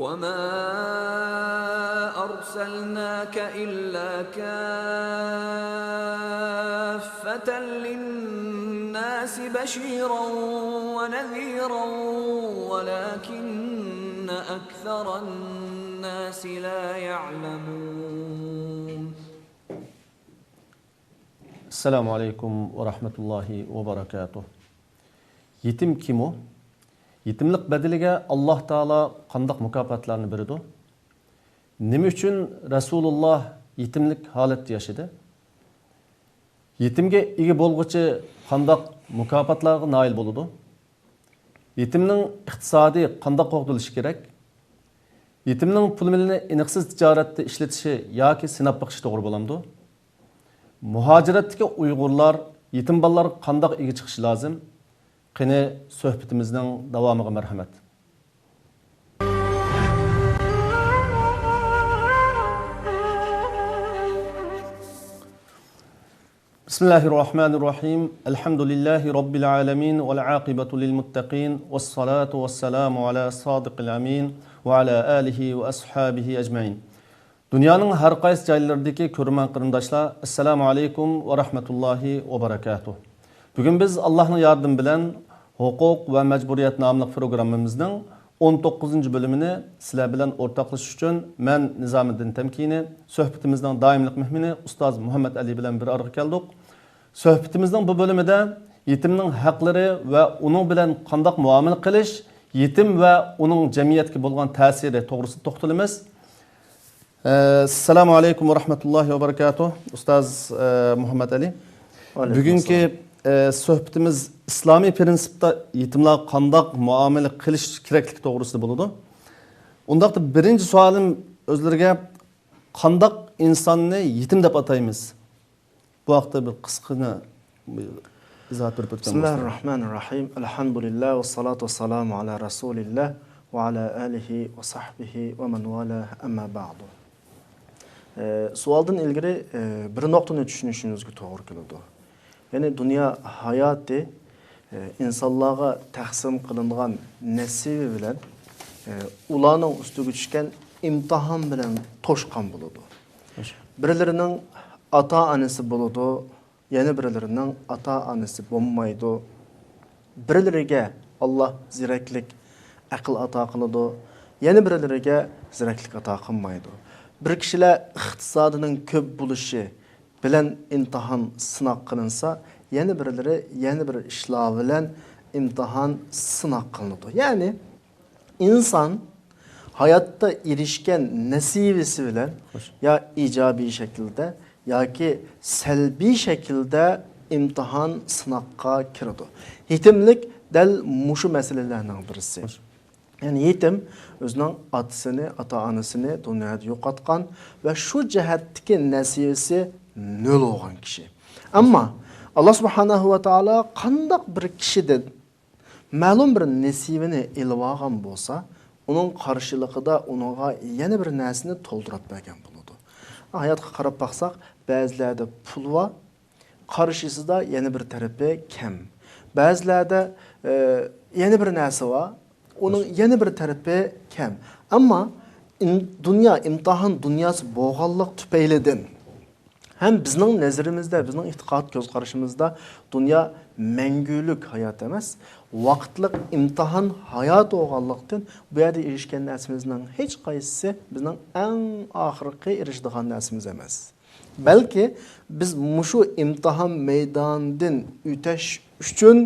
وما أرسلناك إلا كافة للناس بشيرا ونذيرا ولكن أكثر الناس لا يعلمون. Assalamu alaikum wa rahmatullahi wa barakatuh. Yetim kim o? Yetimlik bedeliga Allah Taala qandaq mukofotlarni beradi? Nima uchun Rasululloh yetimlik holatda yashadi? Yetimga ega bo'lguchi qandaq mukofotlarga nail bo'ladi? Yetimning iqtisodiy qandaq qo'g'dilishi kerak? Yetimning pulini iniqsiz tijoratda ishlatishi yoki sinab baqish to'g'ri bo'lamdi? Muhaciratdagi Uyg'urlar yetim bolalarga qandaq ega chiqishi lozim? Qani suhbatimizning davomiga marhamat. Bismillahirrahmanirrahim. Elhamdülillahi rabbil alamin vel aqibatu lil muttaqin ves salatu vesselamu ala sadiqil amin ve ala alihi ve ashabihi ecmaîn. Dünyanın her qaysı joylaridagi ko'rman qarindoshlar, assalomu alaykum va rahmatullohi va barakatuh. Bugün biz Allah'ın yardımı bilen Hukuk ve Mecburiyet namlı programımızın 19. bölümünü sizler bilen ortaklaşış için ben Nizamettin Temkini, sohbetimizden daimlik mühmini Ustaz Muhammed Ali bilen bir araya geldik. Sohbetimizden bu bölümde yetimnin hakları ve onun bilen qandaq muamele qilish, yetim ve onun cemiyetki bulgan tesiri doğrusu toxtalımız. Assalamu alaikum ve rahmatullahi ve barakatuh. Ustaz Muhammed Ali. Bugünkü sohbetimiz İslami prinsipte yetimler qandaq muamele qilish keraklik doğrusu buludu. Ondaqda birinci sualim özlerge qandaq insanını yetim deb ataymiz. Bu haqda bir qisqina izoh berib o'tgan. Bismillahirrahmanirrahim. Elhamdülillah ve salatu vesselamu ala Rasulillah ve ala alihi ve sahbihi ve men vala amma ba'du. Sualdan ilgili bir noktani tushunishingizga to'g'ri keladi. Yani dünya hayatı insanlığa taqsim qilingan nasibi bilan ularning ustiga tushgan imtihon bilan to'shqan bo'ladi. Birlarining ata-onasi bo'ladi, yana birlarining ata-onasi bo'lmaydi. Birlariga Alloh ziraklik, aql ato qiladi, yana birlariga ziraklik ato qilmaydi. Bir kishilar iqtisodining ko'p bo'lishi bilen imtihan sınav kılınsa, yeni birileri yeni bir işler bilen imtihan sınav kılınır. Yani insan hayatta erişken nasibisi bilen ya icabi şekilde ya ki selbi şekilde imtihan sınavga kirdi. Yetimlik del muşu meselelerden birisi. Yani yetim özünün atısını, ata-anasını dünyada yo'qotgan ve şu cihetteki nasibisi nol olgan kişi. Ama Allah subhanahu wa ta'ala qandaq bir kişiden ma'lum bir nasibini ilib olgan bo'lsa, onun qarşılığında onunğa yana bir narsani to'ldirib bergan bo'ladi. Hayotga qarab baqsaq, ba'zilarda pul va qarshısida yana bir tarafi kam. Ba'zilarda yana bir narsa va onun yana bir tarafi kam. Ama dünya imtihan dünyası bo'lganlik tufaylidan hem bizning nazarimizda, bizning e'tiqod ko'z qarashimizda dünya mengülük hayat emas, vaqtlik imtihan hayat bo'lganlikdan bu yerda erishgan narsamizning hech qaysisi bizning eng oxirgi erishadigan narsamiz emas. Balki biz mushu imtihan maydonidan o'tish uchun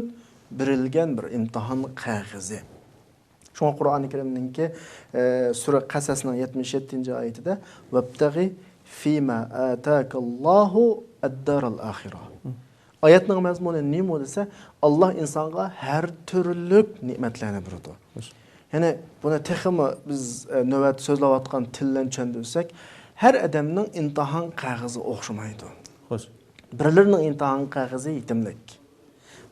berilgan bir imtihan qog'ozi. Şuna Kur'an-ı Kerim'ninki Sure Qasas'ın 77. ayetinde "Vebtagi fîmâ âtâkallâhu ad-dâral âhirâ." Ayetinin mazmunu nima dese Allah insanga her türlük nimetlerini berdi. Yani buna texmi biz növbet sözleyotgan tillen çöndürsek her adamning imtihan qog'ozi o'xshamaydi. Birlarining imtihan qog'ozi yetimlik.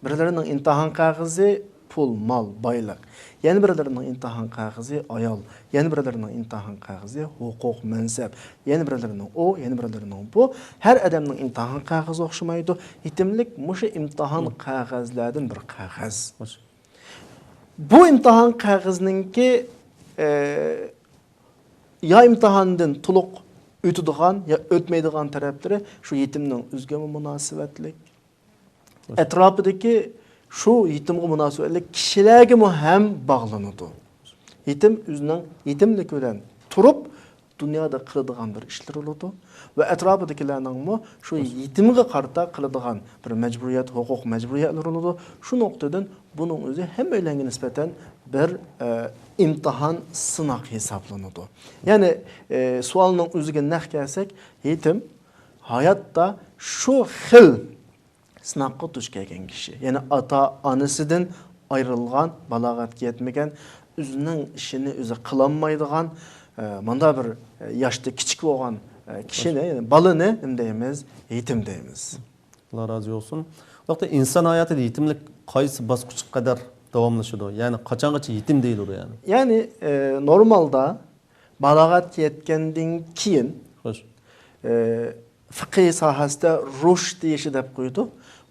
Birlarining imtihan qog'ozi pul, mal, boylik. Yana birlarining imtihan qog'ozi ayol, yana birlarining imtihan qog'ozi huquq, mansab, yana birlarining o, yana birlarining bu. Her adamning imtihan qog'ozi o'xshamaydi. Yetimlik mushu imtihan qog'ozlardan bir qog'oz. Bu imtihan qog'ozininki ya imtihandan to'liq o'tadigan ya o'tmaydigan taraflari shu yetimning o'ziga munosabatlik. Atrofidagi shu yetimga munosabatlik kishilarga ham bog'lanadi. Yetimlik bilan turib dunyoda qiladigan bir ishlar bo'ladi va atrofidagilarning shu yetimga qarata qiladigan bir majburiyat, huquq majburiyatlar bo'ladi. Shu nuqtadan buning o'zi hammalarga nisbatan bir imtihon sinoq hisoblanadi. Ya'ni savolning o'ziga naq kelsak, yetim hayotda shu xil sinoqqa duch kelgan kishi, ya'ni ota-onasidan ayrilgan, balog'atga yetmagan, o'zining ishini o'zi qilolmaydigan, manda bir yoshda kichik bo'lgan kishini, ya'ni balani nima deymiz? Yetim deymiz. Allah razı olsun. Vaqtda inson hayotida yetimlik qaysi bosqichga qadar davomlashadi? Ya'ni qachongacha yetim deyiladi yani? Ya'ni normalda balog'atga yetgandan keyin fiqh sohasida rushd deyishi deb qo'ydi.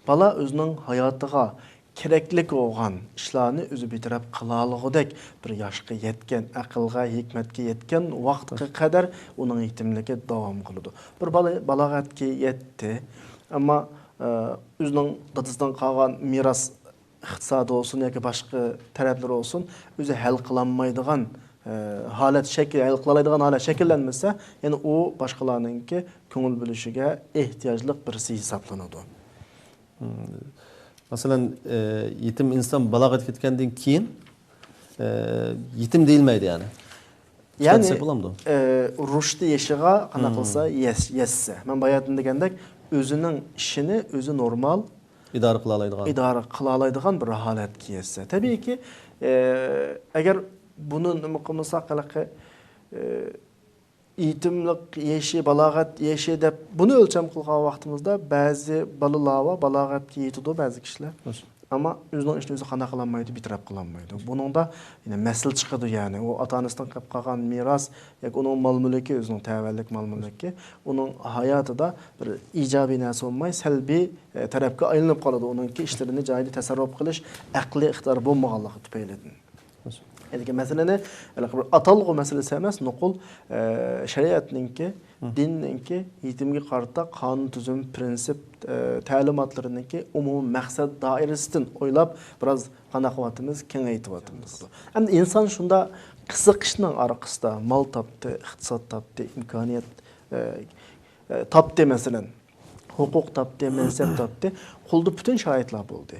Bala o'zining hayotiga kerakli bo'lgan ishlarni o'zi bitirib qila olgudek bir yoshga yetgan, aqlga, hikmatga yetgan vaqtga qadar uning yetimligi davom qiladi. Bir bola balog'atga yetdi, ammo o'zining dadasidan qolgan meros iqtisodi olsun yoki boshqa taraflar olsun o'zi hal qilinmaydigan holat shakllanmasa, ya'ni u boshqalarningki ko'ngil bo'lishiga ehtiyojli birisi hisoblanadi. Masalan, yetim inson balog'atga yetgandan keyin yetim deyilmaydi yani. Ya'ni rushdi yeshiga qanaqa qilsa yessa. Men bayatında degandek o'zining ishini o'zi normal idora qila oladigan bir holatga yetsa. Tabiiyki, agar buni nima qilmasak qanaqa yetimlik yeshi, balog'at yeshi deb buni o'lcham qilgan vaqtimizda ba'zi balalar balog'atga yetadi ba'zi kishilar. Ama o'zining ishini o'zi qana qilolmaydi, bitirib qilolmaydi. Buningda yine mas'ul chiqadi, ya'ni u ota-onasidan qolib qolgan meros yoki uning mol-mulki, o'zining tavallik mol-mulki, uning hayotida bir ijobiy narsa bo'lmay, salbiy tarafga aylanib qoladi. Uningki ishlarini joyida tasarruf qilish aqliy ixtiyor bo'lmaganligi tufaylidan. Yani meseleni atalgı meselesi emas, nuqul şeriatninki, dinninki, yetimge qarta qanun tuzum, prinsip, ta'limotlariniki umum maqsad doirasidan o'ylab biraz qanaqavatimiz kengaytivatimiz. Endi inson shunda qiziqishning orqasida mol topdi, iqtisod topdi, imkoniyat topdi, masalan, huquq topdi, mansab topdi, qo'lda butun sharoitlar bo'ldi.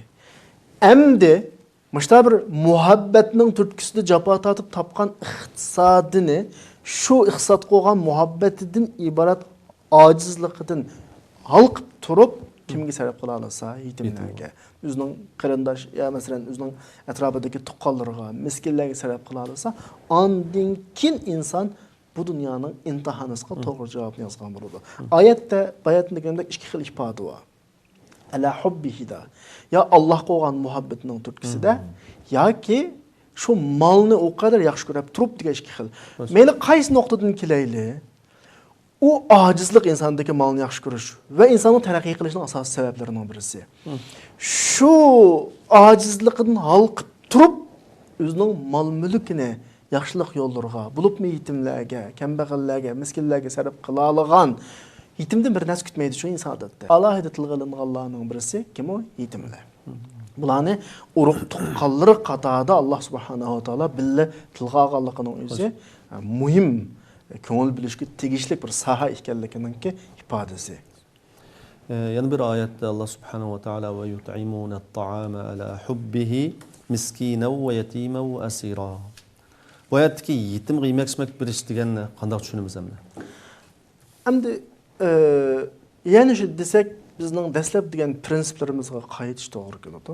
Endi Müşta bir muhabbetinin türküsünde capa tatıp tapkan iqtisadını şu iqtisad qo'ygan muhabbetinden ibaret acizligidan halqıp turup kimge sarf qila olsa yetimlarga, o'zining qarindosh ya masalan o'zining atrofidagi tuqqanlarga, miskinlarga sarf qila olsa, ondan keyin inson bu dunyoning imtihoniga to'g'ri javobni yozgan bo'ladi. Oyatda bayatında degandek ikki xil ifoda bor. Ala hubbihida. Ya Allah qo'ygan muhabbetining turtkisida yoki shu molni o kadar yaxshi ko'rib turib degan ikki xil. Mayli qaysi nuqtadan kelayli, u ojizlik insondagi molni yaxshi ko'rish va insonning taraqqiy qilishining asosiy sabablarining birisi. Shu ojizlikdan halqib turib o'zining mol-mulkini yaxshilik yo'llariga, bulubmi yetimlarga, kambag'allarga, miskinlarga sarf qila olgan yetimden bir narsa kütmeydi şu insan adatda. Alohida tilga olinganlarning birisi kim o? Yetimlar. Bularni urug' tuqqanlari qatorida Alloh subhanahu va taolo billa tilga olganligining o'zi muhim ko'ngil bilishga tegishli bir soha ekanligining ifodasi. Yana bir oyatda Alloh subhanahu va taolo va yut'imuna at-ta'ama ala hubbihi miskinan va yatiman va asira. Bu oyatdagi yetimga yemak-ichmak berish deganni qanday tushunamiz endi? Endi yani şu desek bizning dastlab degan prinsiplerimizga qaytish to'g'ri keladi.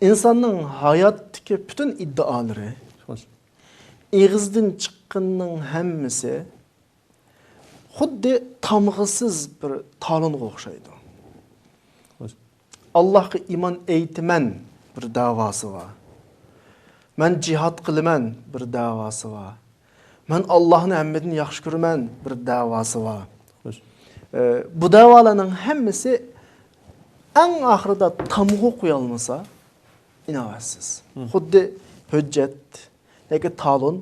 İnsanning hayotdagi bütün iddaolari, eg'izdan chiqqanning hammasi xuddi tamg'isiz bir talonga o'xshaydi. Allohga iymon aytaman bir da'vosi bor. Men jihad qilaman bir da'vosi bor. Men Allohning hammasini yaxshi ko'raman bir da'vosi bor. Bu davalarning hammasi en ahirida tamg'u qo'ya olmasa inovatsiz. Xuddi hujjat yoki talon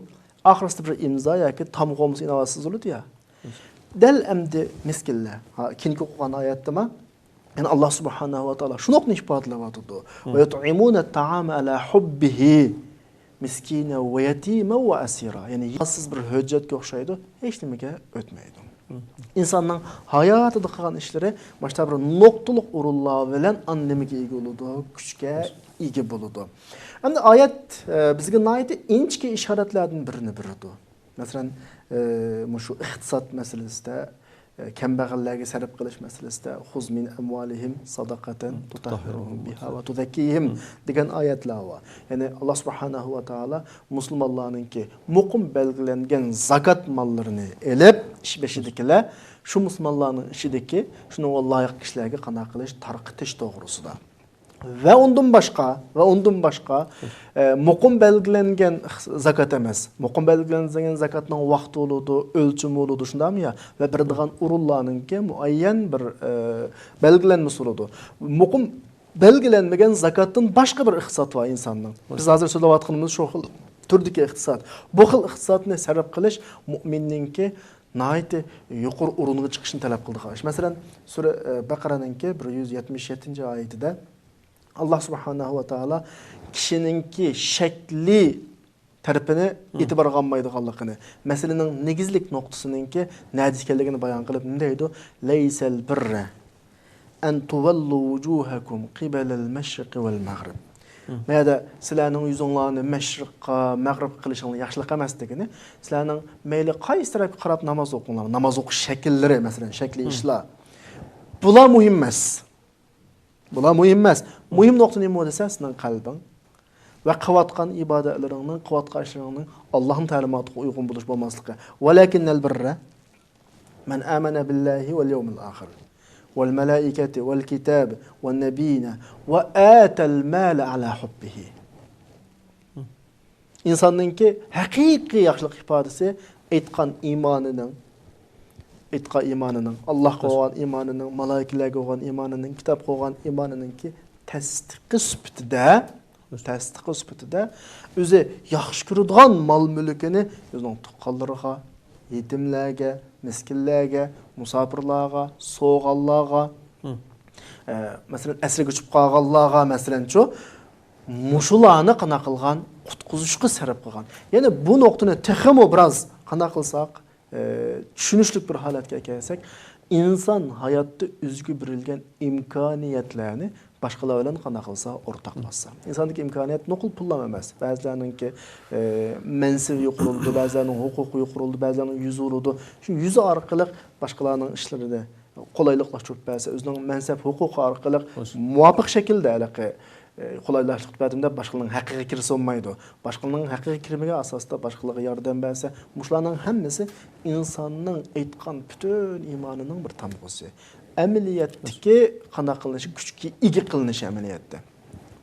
ahirasida bir imzo yoki tamg'o'miz inovasiz bo'ladi ya. Dal endi miskillar. Ha, kinki o'qigan oyatdami? Yani Allah subhanahu wa ta'ala şunu ifadaladı. Ve yut'imuna ta'ama ala hubbihi miskine ve yetime ve asira. Yani yassız bir hüccetke o'xshaydi, hech nimaga o'tmaydi. İnsanның hayatıda qilgan ishlari başta bir noktalık urullar bilan annemiga ega bo'ladi, kuchga ega bo'ladi. Endi oyat bizga naydi inchki ishoratlardan birini beradi. Masalan, shu iqtisod masalasida kambag'allarga sarf qilish masalasida xuz min amvalihim sadaqatan tutahhiruhum biha va tuzakkihim degan oyatlar bor. Ya'ni Alloh subhanahu va taolo musulmonlarningki muqim belgilangan zakat mollarini elib ish beshidikilar shu musulmonlarning ishidagi shuni loyiq kishilarga qana qilish, tarqitish to'g'risida. Ve ondan başka muqim belgilengen zakat emas. Muqim belgilengen zakatның vaqti oludu, ölçümü oludu, şundamı ya? Ve bir diğen urullarınki muayyen bir belgilenmesi oludu. Muqim belgilenmegen zakatın başka bir iqtisat var insanның. Biz hazır söyleyatqanımız şu türdeki iqtisat. Bu xil iqtisatni sarf qilish mu'minninki nayeti yuqur urunga chiqishini talab qildi. Masalan, sura Baqaraninki 177 oyatida Allah subhanahu wa ta'ala kishininki shakli tarafini e'tibor qilmaydiganligini, masalaning negizlik nuqtasininki na'diz ekanligini bayon qilib, nima deydi? Laysal birra an tuwallu wujuhakum qibala al-mashriq wal maghrib. Mayda sizlarning yuzinglarni mashriqqa, mag'ribga qilishingiz yaxshilik emas degani, sizlarning mayli qaysi tarafga qarab namoz o'qinglar, namoz o'qish shakllari, masalan, shakli ishlar. Bular muhim emas. Bular muhim emas. Muhim nuqta nima desa, sizning qalbing va qilayotgan ibodatlaringning, qilayotgan ishlaringning Allohning ta'limotiga uyg'un bo'lish bo'lmasligi. Valakinnal birra man amana billahi wal yawmil akhir wal malaikati wal kitab wan nabiyina wa atal mal ala hubbihi. İnsanninki haqiqiy yaxshilik ifodasi aytgan iymonining Allah'a olan imanının, malaikelerge olan imanının, kitap olan imanının ki tasdiqi sübtide özü yaxşı görüdüğün mal mülkünü özünün tuqqanlarına, yetimlerge, miskinlerge, musafirlarga, soğallarga, mesela esir göçüp qalganlarga, mesela şu muşularını qana qılgan, qutquzuşqa sarf qılgan. Yani bu noktani texmo biraz qana qılsaq, düşünüşlük bir halatga kelsak, insan hayatta üzgü birilgen imkaniyetlerini başkalar bilan qana qilsa, o'rtoqlashsa. İnsandaki imkoniyat nuqul pullam emas. Ba'zilarininki mansib yuqorildi, ba'zilarining huquqi yuqorildi, ba'zilarining yuzi urdi. Shu yuzi orqali boshqalarning ishlarida qulayliklar ko'p bo'lsa, o'zining mansab huquqi orqali muvofiq shaklda aloqa qulaylaşlık bədimdə başqalarının haqiqiy kirisi olmaydı. Başqalarının haqiqiy kirimiga asasda başqalarına yardım bəsə, muşlarının həmmisi insanın aytqan bütün imanının bir tamğısı. Əməliyyatdakı qana qılınışı, küçükki igi qılınışı əməliyyatda.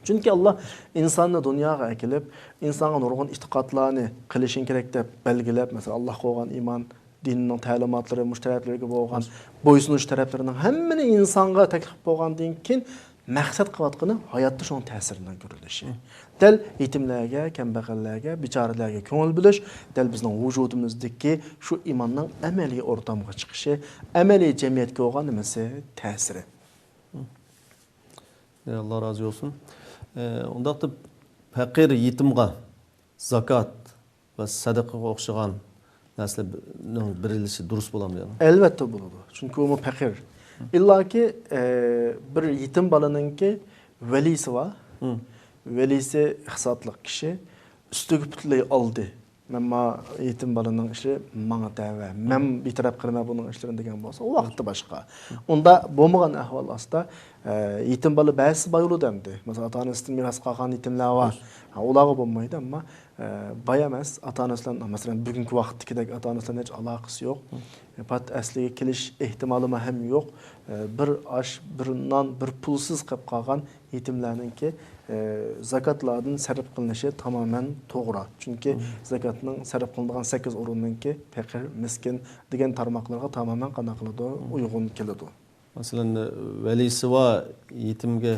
Çünki Allah insanı dünyaya əkelib, insana nurgun itiqadlarını qilishing kerak deb belgilab, mesela Allah qo'ygan iman dininin ta'limatlari, mushtaraflarga bo'lgan bo'ysunish taraflarining hammani insonga taklif bo'lgandan keyin maqsad qilayotgani hayotda shunun ta'siridan ko'rilishi. Dal yetimlarga, kambag'allarga, bechoralarga ko'ngil bo'lish, dal bizning vujudimizdagi shu imonning amaliy o'rtamga chiqishi, amaliy jamiyatga bo'lgan nimasi ta'siri. Allah razı olsun. Onda da faqir yetimga zakat va sadaqaga o'xshagan narsalarning berilishi durust bo'ladimi? Albatta bo'ladi. Chunki u faqir. İlla ki bir yetim balanınki velisi var. Velisi ihsatlık kişi üstüge bütünlüğü aldı. Memma yetim balanın işi bana dava. Mem bir taraf qilma bunun işlerini degan bolsa, o vaqtda boshqa. Onda bo'lmagan ahvol asda yetim bala ba'zi bayulu demdi. Mesela ata-onasidan miras qolgan yetimlar var. Ularga bo'lmaydi, ammo bay emas, ata-onasidan masalan bugungi vaqtdagidek ata-onasidan hech aloqasi yo'q. Pat asliga kelish ehtimoli ham yo'q. Bir ash, bir non, bir pulsiz qolib qolgan yetimlarninki zakatlardan sarf qilinishi tamamen to'g'ri. Chunki zakatning sarf qilinadigan 8 o'rinninki faqir, miskin degan tarmoqlarga tamamen qana qiladi, uyg'un keladi. Masalan, velisi va yetimga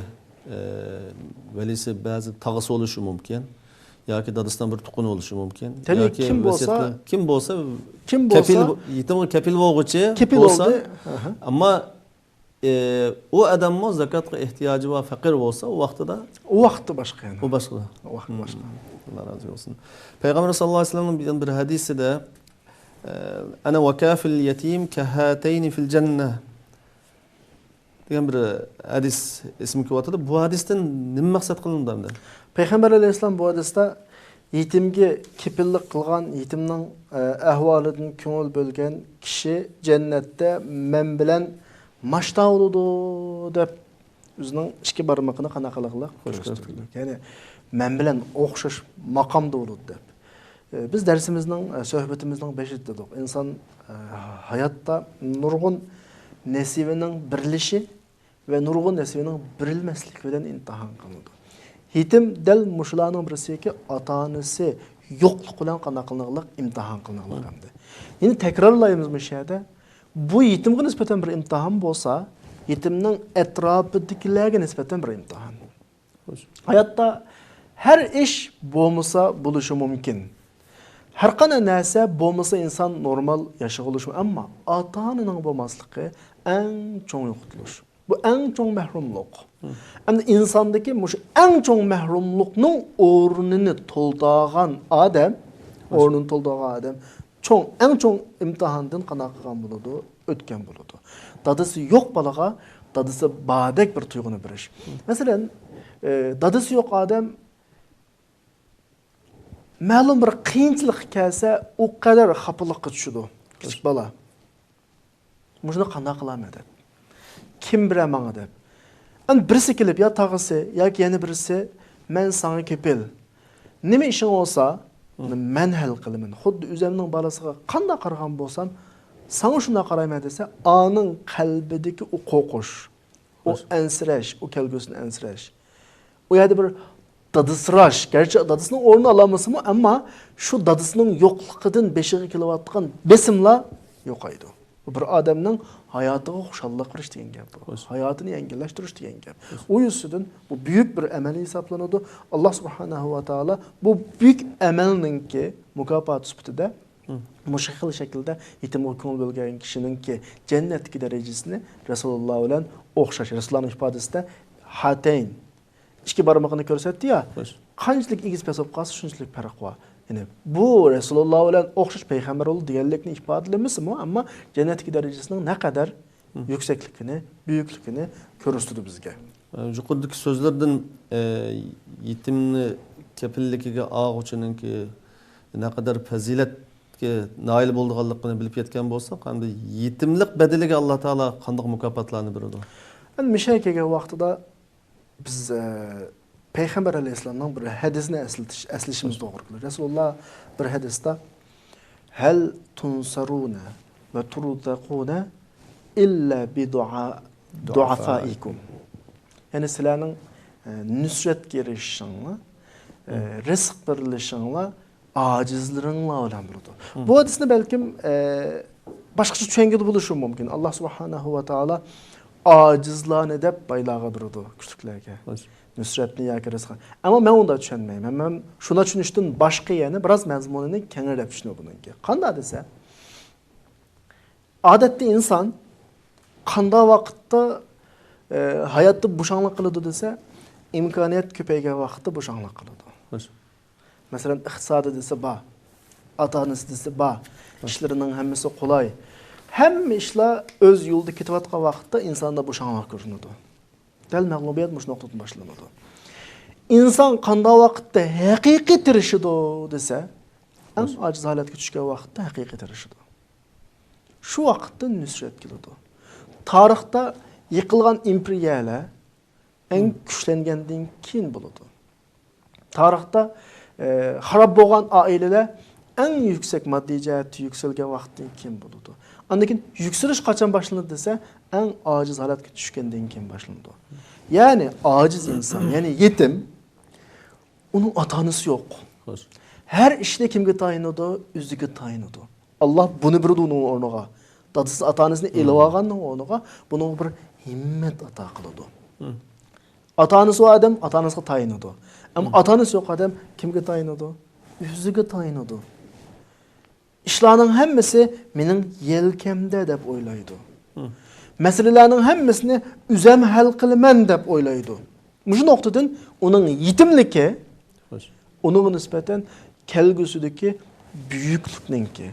velisi ba'zi tag'isi bo'lishi mumkin. yoki dadasidan bir tuqqan bo'lishi mumkin. Tabii, Yoki kim bo'lsa yetimga kafil bo'lg'uchi kepil bo'lsa, oldu. ammo o odammo zakotga ehtiyoji va faqir bo'lsa, u vaqtida O vaqtda boshqa yana. u boshqa. O vaqt boshqa. Allah razı olsun. Peygamber sallallahu aleyhi ve sellem'in bir hadisi de ana ve kafil yetim kahateyni fil cenneh degan bir hadis ismi kelyapti. Bu hadisdan nima maqsad qilindi endi? Peygamber aleyhisselam bu hadisda yetimge kepillik qilgan, yetimning ahvolidan ko'ngil bo'lgan kishi jannatda men bilan mashta bo'ladi deb o'zining ikki barmoqini qanaqalig'liq ko'rsatdi. Ya'ni men bilan o'xshash maqomda bo'ladi deb. Biz darsimizning, suhbatimizning 5-ida dedik. İnsan hayotda nurg'un nasibining birlishi ve nurg'un nasibining birilmasligi bilan imtihon qilinadi. Yetim dal mushularning birisiki ota-onasi yo'qlik bilan qanaqalig'liq imtihon qilinadi. Yine takrorlaymiz bu yerda. Bu yetimga nisbatan bir imtihon bo'lsa, yetimning atrofidagilarga nisbatan bir imtihon. Hayotda her ish bo'lmasa bo'lishi mumkin. Her qanday narsa bo'lmasa inson normal yashag'ilishi, ammo ota-onaning bo'lmasligi eng cho'ng yo'qotilish. Bu eng cho'ng mahrumlik. Endi insondagi mush eng cho'ng mahrumlikning o'rnini to'ldirgan odam, eng cho'ng imtihondan qanaqa qilgan bo'ladi, o'tgan bo'ladi. Dadasi yo'q bolaga dadasi badek bir tuyg'uni berish. Masalan, dadasi yo'q odam ma'lum bir qiyinchilik kelsa, o qadar xafalikqa tushadi. Kichik bola. Buni qanday qilaman deb. Kim bilan menga deb. An birisi kelib, ya tag'isi yoki yana birisi, men sana kepil. Nima ishing olsa, men hal qilaman. Xuddi o'zimning bolasiga qanday qaragan bo'lsam, sana shunday qarayman desa, aning qalbidagi o qo'rqish, o ansirash, o kelgusini ansirash. O yerda bir dadısıraş, gerçi dadısının orunu alaması mı ama şu dadısının yoklukadın beşiği kilovatlıqan besimla yoqaydı. Bu bir adamның hayatıga hoşallık veriş degan gap bu. Hayatını yengileştiriş degan gap. O yüzden bu büyük bir emel hesaplanады. Allah subhanahu wa ta'ala bu büyük emelninki mukafat sübütüde müşekil şekilde yetim okul bölgen kişininki cennetki derecesini Resulullah bilen okşaş. Resulullah'ın ifadesinde hateyn İki barmağını gösterdi ya. Qanchalik egiz pesop qalsa shunchalik farq bor. Yani bu Resulullah bilan o'xshash payg'ambar bo'ldi deganlikni ifodalamasa-mu, ammo jannatdagi darajasining ne kadar yükseklikini, büyüklükini ko'rsatdi bizga. Yuqoridagi so'zlardan yetimni kepilligiga og'uchininki ne kadar fazilatga nail bo'lganligini bilib yetgan bo'lsa, qanday yetimlik bedeliga Alloh taolo qanday mukofotlarni beradi? Yani misha kelgan vaqtida biz Peygamber aleyhisselamdan bir hadisini eslişimiz doğru kılır. Resulullah bir hadiste hel tunsaruna ve turzakuna illa bi duafaikum. Yani sizlerin nüsret girişinle, rızk verilişinle, acizlerinle olan burada. Bu hadisini belki başkaça düşüngede buluşur mümkün. Allah subhanahu ve taala acizlarını dep baylağa durdu küçüklerge. Nusretni yoki rizqi. Ammo men unda tushunmayman. Men shuna tushunishdan boshqa yana biroz mazmunini kengrab tushunaman buningki. Qanday desa, odatda inson qanday vaqtda hayotda bo'shanglik qiladi desa, imkoniyat ko'paygan vaqtda bo'shanglik qiladi. Masalan, iqtisodi desa ba, ota-onasi desa ba, ishlarining hammasi qulay. Hamma ishlar o'z yo'lida ketayotgan vaqtda insonda bo'shanglik ko'rinadi. Dal mag'lubiyat mush nuqtadan boshlanadi. İnsan qanday vaqtda haqiqiy tirishidi desa, eng ojiz holatga tushgan vaqtda haqiqiy tirishidi. Shu vaqtda nusrat keladi. Tarixda yiqilgan imperiyalar eng kuchlangandan keyin bo'ladi. Tarixda xarob bo'lgan oilalar eng yuksak moddiy jihatda yuksalgan vaqtdan keyin bo'ladi. Andan yükseliş qachon boshlanadi desa, eng ojiz holatga tushgandan keyin boshlanadi. Yani aciz insan, yani yetim, onun ota-onasi yo'q. Her işte kimga tayinadi, o'ziga tayinadi. Allah bunu bir uning o'rniga, dadasi ota-onasini elib olganning o'rniga buni bir himmat ato qiladi. Ata-anası o adam, ata-anasına tayinıdı. Ama ata-anası yok adam kimge tayinıdı? Özüge tayinıdı. İşlarının hemmesi menin yelkemde dep oylaydı. Meselelerinin hemmesini üzem hal kılmen dep oylaydı. Muşu noktadan onun yetimliki, onun nispeten kelgüsüdeki büyüklükninki,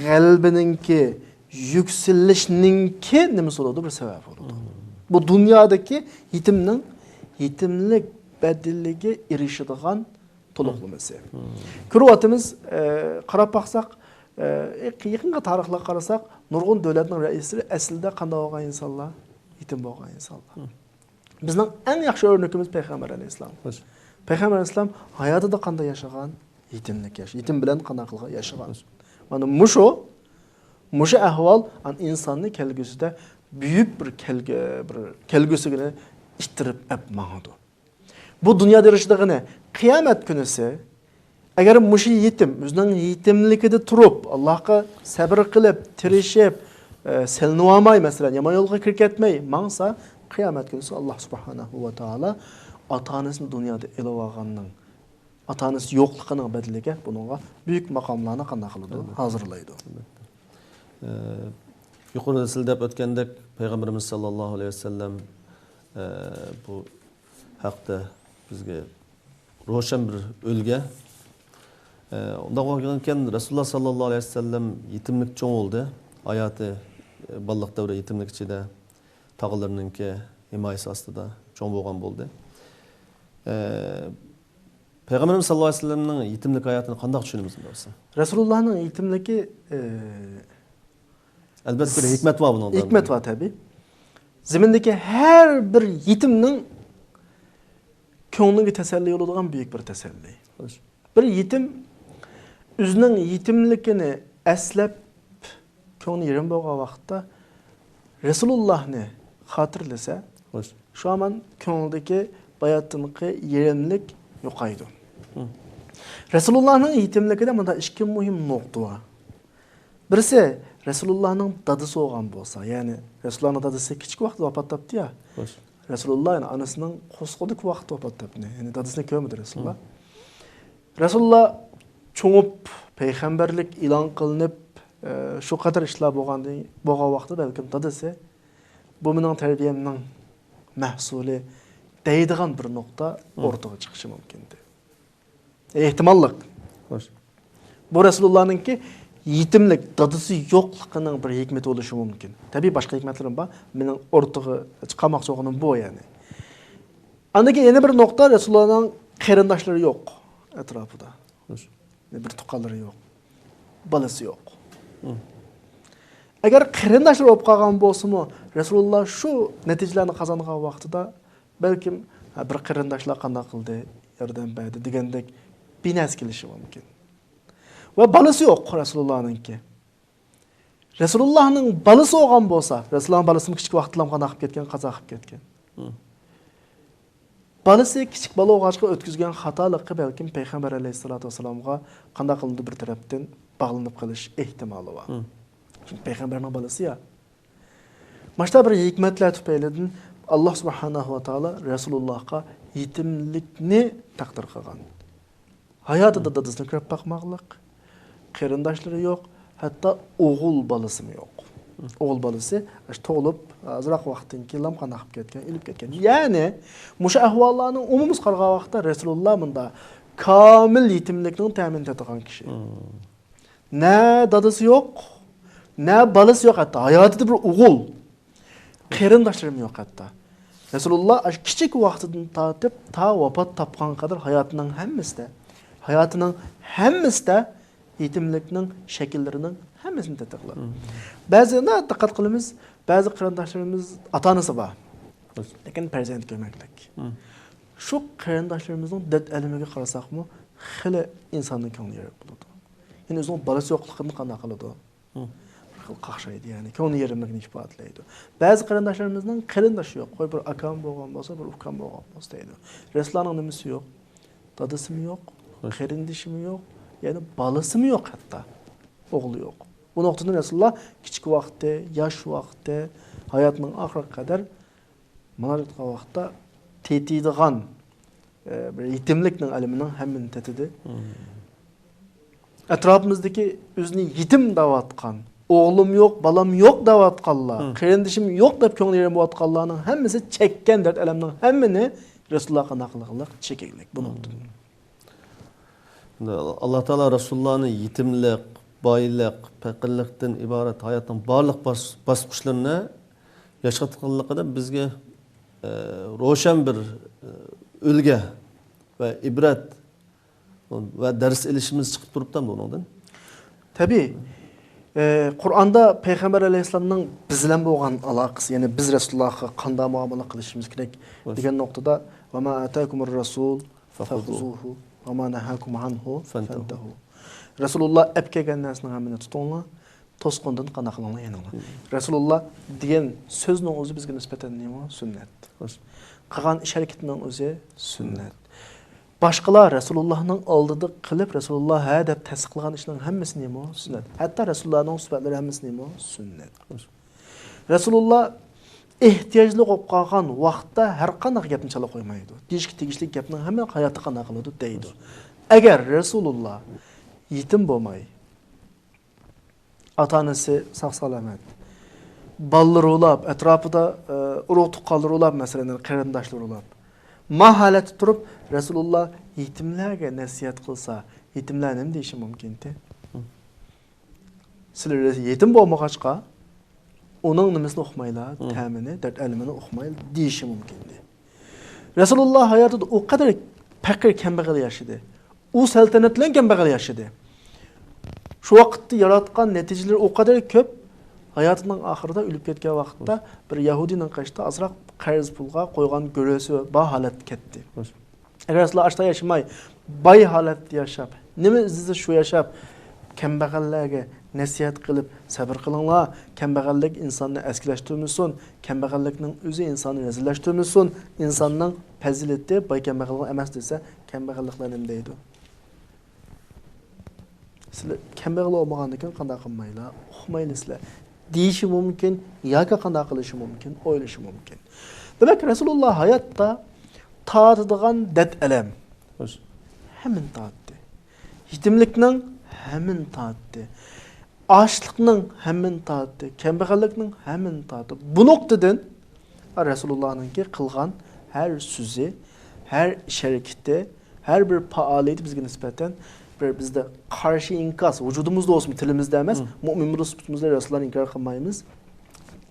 kalbininki, yükselişninki nimesi oldu bir sebep oldu. Bu dünyadaki yetimlik bedilliğe erişidigan toluqlaması. Kürvatımız qarab baxsaq, yaqinqa tarixlarga qarasak, nurg'un davlatning raisleri aslida qanday bo'lgan insonlar, yetim bo'lgan insonlar. Bizning eng yaxshi o'rnakimiz Payg'ambar alayhisalom. Payg'ambar alayhisalom hayotida qanday yashagan, yetimlik yashagan, yetim bilan qanday qilgan yashagan. Mana mushu ahvol insonni kelgusida büyük bir kelgüsigini ittirib apmağıdı. Bu dünyada yarışdığını kıyamet günüsü eğer muşi yetim, özünün yetimlikide turup Allah'a sabır kılıp, tirişip, selnuvamay mesela, yaman yolga kirketmeyi mansa kıyamet günüsü Allah subhanahu wa ta'ala ata-anasını dünyada elavağanının, ata-anası yoklukının bedeliga bununla büyük makamlarına qanday qiladi, hazırlaydı. Yuqorida sizlab o'tgandek Payg'ambarimiz sallallohu alayhi vasallam bu haqda bizga ro'shan bir o'lga. Unda bo'lgan Rasululloh sallallohu alayhi vasallam yetimlik cho'ng bo'ldi. Hayoti balliq davri yetimlik ichida tog'larninki himoyasi ostida cho'ng bo'lgan bo'ldi. Payg'ambarimiz sallallohu alayhi vasallamning yetimlik hayotini qanday tushunamiz bo'lsa? Rasulullah'ın yetimligi Albatta bir hikmet var bunun. Hikmet var tabi. Zemindeki her bir yetimnin ko'ngliga teselli oladigan büyük bir teselli. Bir yetim özünün yetimlikini eslep ko'ngli yerim bo'lgan vaqtda Resulullah'ni hatırlasa, şu an ko'nglidagi bayatınki yerimlik yo'qaydi. Resulullah'ın yetimligida bunda ikki muhim nokta var. Birisi Resulullah'ın dadısı olgan bolsa, yani Resulullah'ın dadısı küçük vaqt vafat taptı ya. Resulullah'ın anasının qo'sqo'dik vaqt vafat taptı. Yani dadısını ko'midi Resulullah. Resulullah çoğup peygamberlik ilan kılınıp şu kadar işler bo'lgan vaqtda belki dadısı bu mening terbiyemning mahsuli deydigan bir nokta ortaga chiqishi mumkindi. Ehtimollik. Bu Resulullah'ınki yetimlik, dadısı yo'qligining bir hikmeti bo'lishi mumkin. Tabii başka hikmetlerim var. Mening ortaga chiqmoqchi bo'lganim bu yani. Andaki yeni bir nokta Resulullah'ın qarindoshları yok etrafında. Bir tuqqanları yok. Balası yok. Eğer qarindoshlar bo'lib qolgan bo'lsa-mu, Resulullah şu neticelerni qozongan vaqtida belki bir qarindoshlar qanday qildi, yordam berdi degandek binas kelishi mumkin. Ve balısı yok Resulullah'ınki. Resulullah'ın balısı olgan bolsa, Resulullah'ın balısını küçük vaqtlam qana qilib ketgan, qaza qilib ketgan. Balısı küçük balı olğaçqa ötküzgen xatalıqı belki Peygamber aleyhissalatu vesselamga qanday qilindi bir tarafdan bağlanıp qalish ehtimoli var. Çünkü Peygamberning balısı ya. Başta bir hikmetler tüpeyledin Allah subhanahu wa ta'ala Resulullah'a yetimlikni taqdir qilgan. Hayatida dadısını kirib bakmaqlıq, qarindoshları yok, hatta oğul balısı mı yok. Oğul balısı to'lib azroq vaqtdan keyin lam qanaqib ketgan, ilib ketgan. Yani mushu ahvollarning umumimiz qargan vaqtda Rasululloh bunda kamil yetimlikning ta'min etadigan kishi. Ne dadısı yok, ne balısı yok hatta. Hayatida bir oğul. Qarindoshlarim yok hatta. Rasululloh kichik vaqtidan tortib ta vafot topgan qadar hayotning hammasida yetimlikning shakllarining hammasini tetiklar. Ba'zida diqqat qilamiz, ba'zi qarindoshlarimiz ota-onasi bor. Lekin farzand ko'maklik. Shu qarindoshlarimizning dard alamiga qarasaqmi, xili insonning ko'ngli yarab bo'ladi. Yani o'zining bolasi yo'qligini qanday qiladi? Qaqshaydi, yani ko'ngli yarimligini ifodalaydi. Ba'zi qarindoshlarimizning qarindoshi yo'q, qo'y bir akam bo'lgan bo'lsa, bir ukam bo'lgan bo'lsa deydi. Reslarning nimasi yo'q? Dadasi mi yo'q? Qarindoshi mi yo'q? Yani balası mı yok hatta? Oğlu yok. Bu noktada Resulullah küçük vakti, yaş vakti, hayatının ahirine kadar manarlıkta vakti tetiydigan bir yetimlikning ilmining hammini tetidi. Etrafımızdaki özünü yetim davatkan, oğlum yok, balam yok davatkanlar, kardeşim yok dep könglerim boğatkanlarının hemmisi çekken dert eleminin hemmini Resulullah'a nakıllık çekeylik. Bunu Allah Teala Resulullah'ın yetimlik, baylik, fakirlikten ibaret hayatın barlık basqıçlarını yaşatqanlıqda bizge roşan bir ülge ve ibret ve ders ilişimiz çıkıp duruptan bunundan. Tabii. Kur'an'da Peygamber Aleyhisselam'ın bizden boğan alakası, yani biz Resulullah'a kanda muamele kılışımız gerek diyen noktada وَمَا أَتَاكُمُ الرَّسُولُ فَخُذُوهُ وَمَا نَهَاكُمْ عَنْهُ فَانْتَهُ. Resulullah epkegen nesinin hamini tutonla, tosqondan qanaqlanla yanıla. Resulullah diyen sözünün özü bizge nispeten neymi? Sünnet. Qağan iş hareketinin özü sünnet. Başqalar Resulullah'ın aldığı qilib Resulullah hə deb təsdiqlagan işlerin hemmisi neymi? Sünnet. Hatta Resulullah'ın sübətləri hemmisi neymi? Sünnet. Resulullah ehtiyaclı olub qalğan vaqtda hər qanaq gapni çala qoymaydı. Tegishli gapning hamma hayatı qanaqladı deydi. Eğer Resulullah yetim bo'lmay, ata-anasi sağ-salamat, ballar olab, etrafida urug' tuqqanlar olab, masalan, qarindoshlar olab, mahalati turib Resulullah yetimlarga nasihat qilsa, yetimlar nima deyishi mumkin-ti? Sizlar yetim bo'lmag'achqa, uning nimasini o'qimaylar, ta'mini, dard ilmini o'qimaylar deyishi mumkin-ti. Resulullah hayotida o qadar faqir kambag'al yashadi. U saltanatlan kambag'al yashadi. Şu vaqtda yaratgan natijalar o kadar köp, hayatının ahırda ölüp ketken vaqtda bir Yahudinin qaşda azraq qarz pulga qo'ygan görösü ba halat ketdi. Eğer asla açta yaşamay, bay halatda yaşap, nima izlisa şu yaşap, kambag'allarga nasihat qilib, sabr qilinglar, kambag'allik insonni askilashtirmasin, kambag'allikning o'zi insonni rezillashtirmasin, insonning fazilati bay kambag'allik emas desa, kambag'alliklar nima deydi? Sizlar kambag'al olmagandan qanday qilmaylar, uqmaylisizlar. Deyishi mumkin, yoki qanday qilishi mumkin, o'ylashi mumkin. Demak, Rasululloh hayotda tatadigan dard alam hemin tatdi. Yetimlikning hemin tatdi. Açlıkning hemin tatdi. Kambag'allikning hemin tatdi. Bu noktadan Rasulullah'nınki qilgan her so'zi, her ish harekati, her bir faaliyeti bizga nisbatan bizde karşı inkas, vücudumuzda olsun, tilimizde emas, mümin Resulümüzde Resulullah'ı inkar qilmaymiz.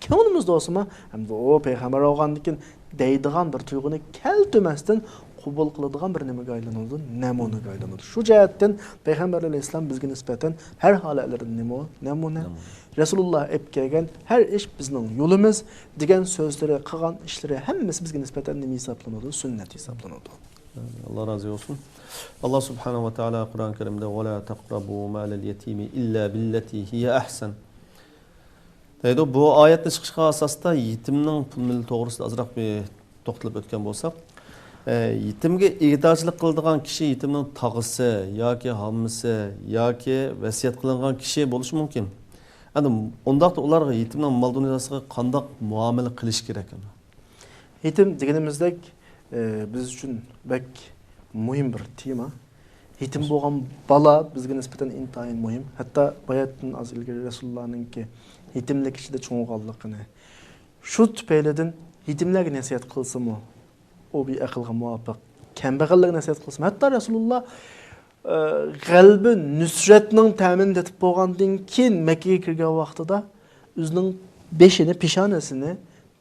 Könlümüzde olsun mu? Hem de o peygamber olgandikin deydigan bir tuyg'uni keltirmasdan qabul qiladigan bir nimaga aylanadi, namunaga aylanadi. Shu jihatdan Peygamber Aleyhisselam bizga nisbatan her holatlarda namuna. Resulullah ep kelgan her ish bizning yo'limiz degan so'zlari, qilgan ishlari hammasi bizga nisbatan nima hisoblanadi? Sunnat hisoblanadi. Allah razı olsun. Allah Subhanahu ve Teala Kur'an-ı Kerim'de وَلَا تَقْرَبُوا مَالَ الْيَتِيمِ إِلَّا بِالَّتِي هِيَ أَحْسَنُ deydi. Bu ayetni chiqishga asosda yetimning pul mili to'g'risida ozroq bir to'xtalib o'tgan bo'lsak, yetimga ehtiyojlik qiladigan kishi yetimning tog'isi yoki hammisi yoki vasiyat qilingan kishi bo'lishi mumkin. Endi undaqda ularga yetimning mol dunyosiga qanday muomala qilish kerak? Yetim deganimizdek biz uchun bek muhim bir tema. Yetim bo'lgan bola bizga nisbatan intayin muhim. Hatto bayatdan az ilgari Rasulullah'ningki yetimlik ichida cho'ng'alligini shu tufaylidan yetimlarga nasihat qilsimi, o bir aqlga muvofiq, kambag'allarga nasihat qilsimi, hatto Rasululloh g'albi nusratning ta'min etib bo'lgandan keyin Makkaga kirgan vaqtida o'zining beshini, peshonasini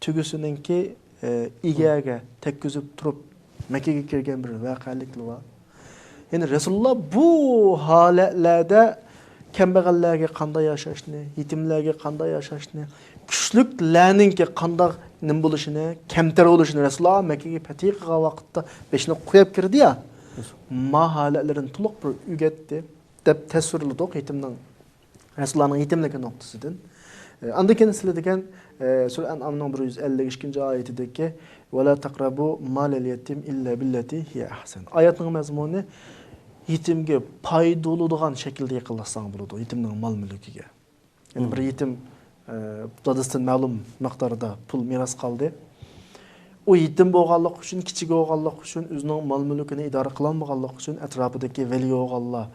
tugusininki egaga tekkizib turib Makkaga kirgan bir voqeliklar var. Yani Resulullah bu holatlarda kambag'allarga qanday yashashni, yetimlarga qanday yashashni, kuchliklarningki qanday nim bo'lishini, kamtar bo'lishini Rasululloh Makkaga fatih qilgan vaqtda beshini qo'yib kirdi-ya. Mahalatlarini to'liq bir o'rgatdi deb tasvirladik yetimning Rasulullohning yetimligi nuqtasidan. Andan keyin sizlar degan Sura An'amning 152-oyatidagi "Va la taqrabu malal yetim illa billati hiya ahsan." Oyatning mazmuni yetimga foyda bo'ladigan shaklda yaqinlashsang bo'ladi, yetimning mol-mulkiga. Ya'ni bir yetim dadasidan ma'lum miqdorda pul meros qoldi. u yetim bo'lganlik uchun, kichik bo'lganlik uchun, o'zining mol-mulkini idora qila olmaganlik uchun atrofidagi vali o'g'illar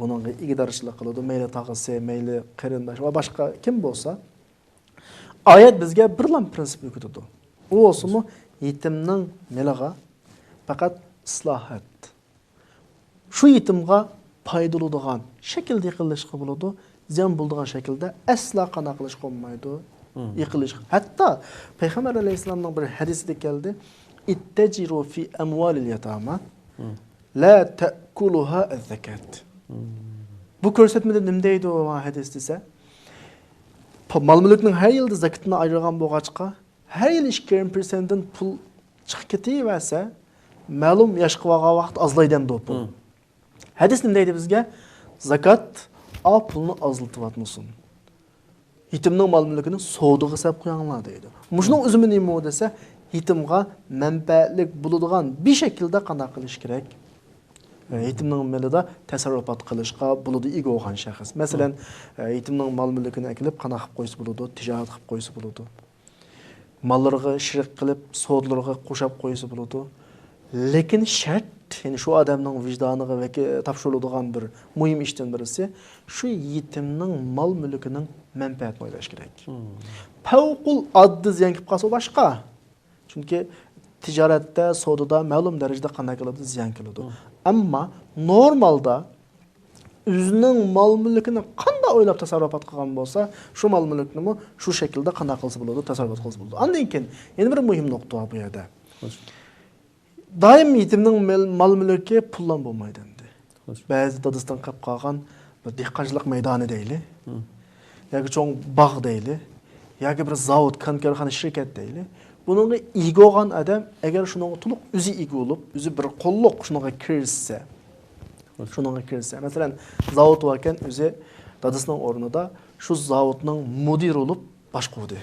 buningga ig'darchilik qiladi, mayli tog'asi, mayli qarindosh va boshqa kim bo'lsa, oyat bizga birlam prinsip o'rgatadi. U o'simi yetimning meliga faqat islohot. Shu yetimga foydali bo'ladigan shaklda qilishga bo'ladi, ziyon bo'ladigan shaklda asla qana qilish qolmaydi. Yiqilish. Hatta Payg'ambar alayhisolamning bir hadisida keldi. Ittajiru fi amwalil yatama la ta'kuluha az-zakat. Bu ko'rsatmada nima deydi o hadis desa? Mal-mulkning har yilda zakatini ayirgan bo'lg'achqa, har yil 2% pul chiqib ketaversa, ma'lum yoshga bo'lgan vaqt azlaydan do'p. Hadis nima deydi bizga? Zakat pulni azaltyapmisin. Yetimning mol-mulkini savdoga hisob qo'yinglar deydi. Mushuning o'zimi nima desa, yetimga manfaatlik bo'ladigan bir shaklda qanday qilish kerak? Yetimning malida tasarrufat qilishga bo'ladi ega bo'lgan shaxs. Masalan, yetimning mol-mulkini akilib qanday qilib qo'ysa bo'ladi, tijorat qilib qo'ysa bo'ladi. Mallarga shirik qilib, savdolarga qo'shib qo'ysa bo'ladi. Lekin shart, ya'ni shu odamning vijdoniga va topshiriladigan bir muhim ishdan birisi, shu yetimning mol-mulkining manfaatini o'ylash kerak. Favqul oddiy ziyon kelib qolsa boshqa. Chunki tijoratda, savdoda ma'lum darajada qanday qiladi, ziyon keladi. Ammo normalda o'zining mol-mulkini qanday o'ylab tasarrufat qilgan bo'lsa, shu mol-mulkni shu shaklda qanday qilsa bo'ladi, tasarrufat qilsa bo'ladi. Undan keyin yana bir muhim nuqta bu yerda. Doim yetimning mol-mulki pullan bo'lmaydi endi. Ba'zi dadisdan qolib qolgan bir dehqonchilik maydoni deyli. Yoki cho'ng bog' deyli, yoki bir zavod, korxona, shirkat deyli. Buningga ega bo'lgan odam agar shuningga to'liq o'zi ega bo'lib, o'zi bir qo'lliq shuningga kirsa, masalan, zavod varkan o'zi dadasining o'rnida shu zavodning mudiri bo'lib boshqardi.